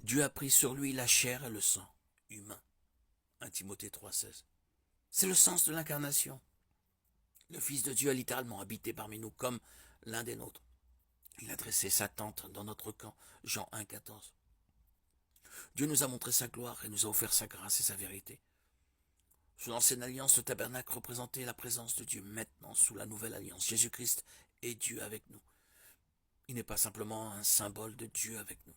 Dieu a pris sur lui la chair et le sang humain. 1 Timothée 3,16. C'est le sens de l'incarnation. Le Fils de Dieu a littéralement habité parmi nous comme l'un des nôtres. Il a dressé sa tente dans notre camp. Jean 1,14. Dieu nous a montré sa gloire et nous a offert sa grâce et sa vérité. Sous l'ancienne alliance, le tabernacle représentait la présence de Dieu. Maintenant, sous la nouvelle alliance, Jésus-Christ est Dieu avec nous. Il n'est pas simplement un symbole de Dieu avec nous.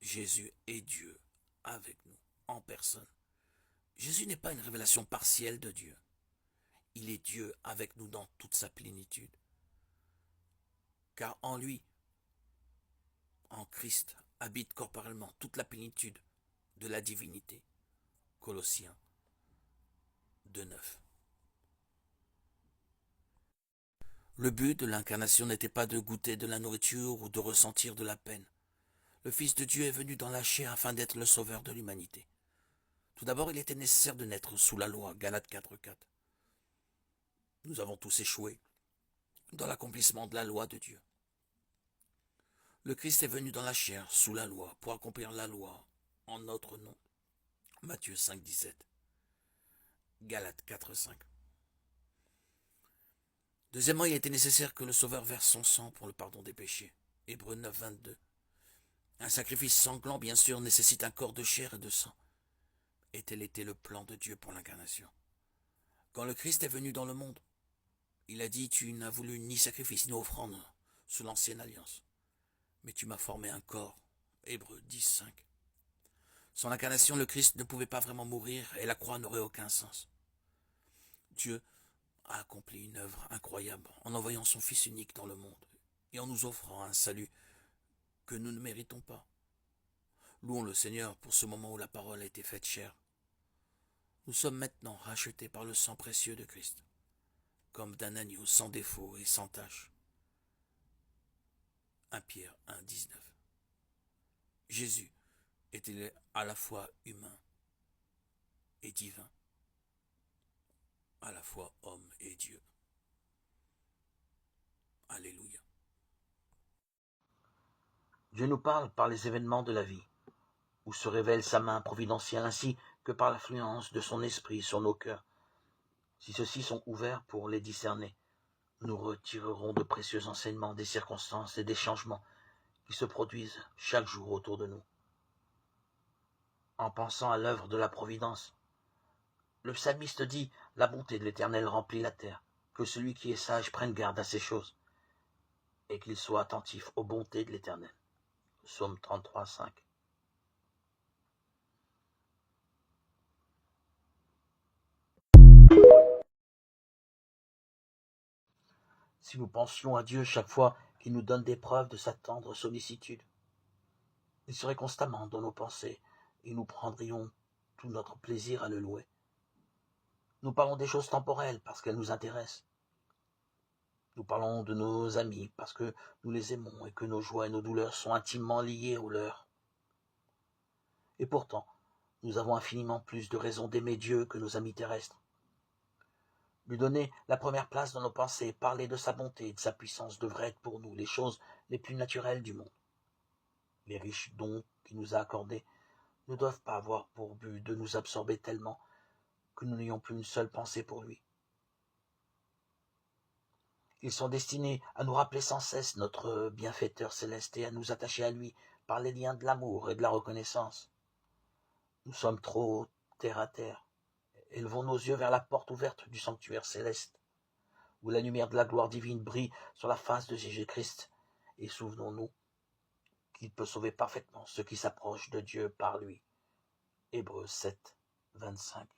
Jésus est Dieu avec nous, en personne. Jésus n'est pas une révélation partielle de Dieu. Il est Dieu avec nous dans toute sa plénitude. Car en lui, en Christ, habite corporellement toute la plénitude de la divinité. Colossiens 2,9. Le but de l'incarnation n'était pas de goûter de la nourriture ou de ressentir de la peine. Le Fils de Dieu est venu dans la chair afin d'être le sauveur de l'humanité. Tout d'abord, il était nécessaire de naître sous la loi, Galates 4,4. Nous avons tous échoué dans l'accomplissement de la loi de Dieu. Le Christ est venu dans la chair, sous la loi, pour accomplir la loi en notre nom. Matthieu 5,17. Galates 4,5. Deuxièmement, il était nécessaire que le Sauveur verse son sang pour le pardon des péchés. Hébreux 9,22. Un sacrifice sanglant, bien sûr, nécessite un corps de chair et de sang. Et tel était le plan de Dieu pour l'incarnation. Quand le Christ est venu dans le monde, il a dit, tu n'as voulu ni sacrifice ni offrande sous l'ancienne alliance, mais tu m'as formé un corps. Hébreux 10,5. Sans l'incarnation, le Christ ne pouvait pas vraiment mourir et la croix n'aurait aucun sens. Dieu a accompli une œuvre incroyable en envoyant son Fils unique dans le monde et en nous offrant un salut que nous ne méritons pas. Louons le Seigneur pour ce moment où la parole a été faite chair. Nous sommes maintenant rachetés par le sang précieux de Christ, comme d'un agneau sans défaut et sans tache. 1 Pierre 1,19. Jésus était à la fois humain et divin, à la fois homme et Dieu. Alléluia. Dieu nous parle par les événements de la vie, où se révèle sa main providentielle ainsi que par l'influence de son esprit sur nos cœurs. Si ceux-ci sont ouverts pour les discerner, nous retirerons de précieux enseignements des circonstances et des changements qui se produisent chaque jour autour de nous. En pensant à l'œuvre de la providence, le psalmiste dit « La bonté de l'Éternel remplit la terre, que celui qui est sage prenne garde à ces choses, et qu'il soit attentif aux bontés de l'Éternel. » Psaume 33, 5. Si nous pensions à Dieu chaque fois qu'il nous donne des preuves de sa tendre sollicitude, il serait constamment dans nos pensées et nous prendrions tout notre plaisir à le louer. Nous parlons des choses temporelles parce qu'elles nous intéressent. Nous parlons de nos amis parce que nous les aimons et que nos joies et nos douleurs sont intimement liées aux leurs. Et pourtant, nous avons infiniment plus de raisons d'aimer Dieu que nos amis terrestres. Lui donner la première place dans nos pensées, parler de sa bonté et de sa puissance devrait être pour nous les choses les plus naturelles du monde. Les riches dons qu'il nous a accordés ne doivent pas avoir pour but de nous absorber tellement que nous n'ayons plus une seule pensée pour lui. Ils sont destinés à nous rappeler sans cesse notre bienfaiteur céleste et à nous attacher à lui par les liens de l'amour et de la reconnaissance. Nous sommes trop terre à terre. Élevons nos yeux vers la porte ouverte du sanctuaire céleste, où la lumière de la gloire divine brille sur la face de Jésus-Christ, et souvenons-nous qu'il peut sauver parfaitement ceux qui s'approchent de Dieu par lui. Hébreux 7, 25.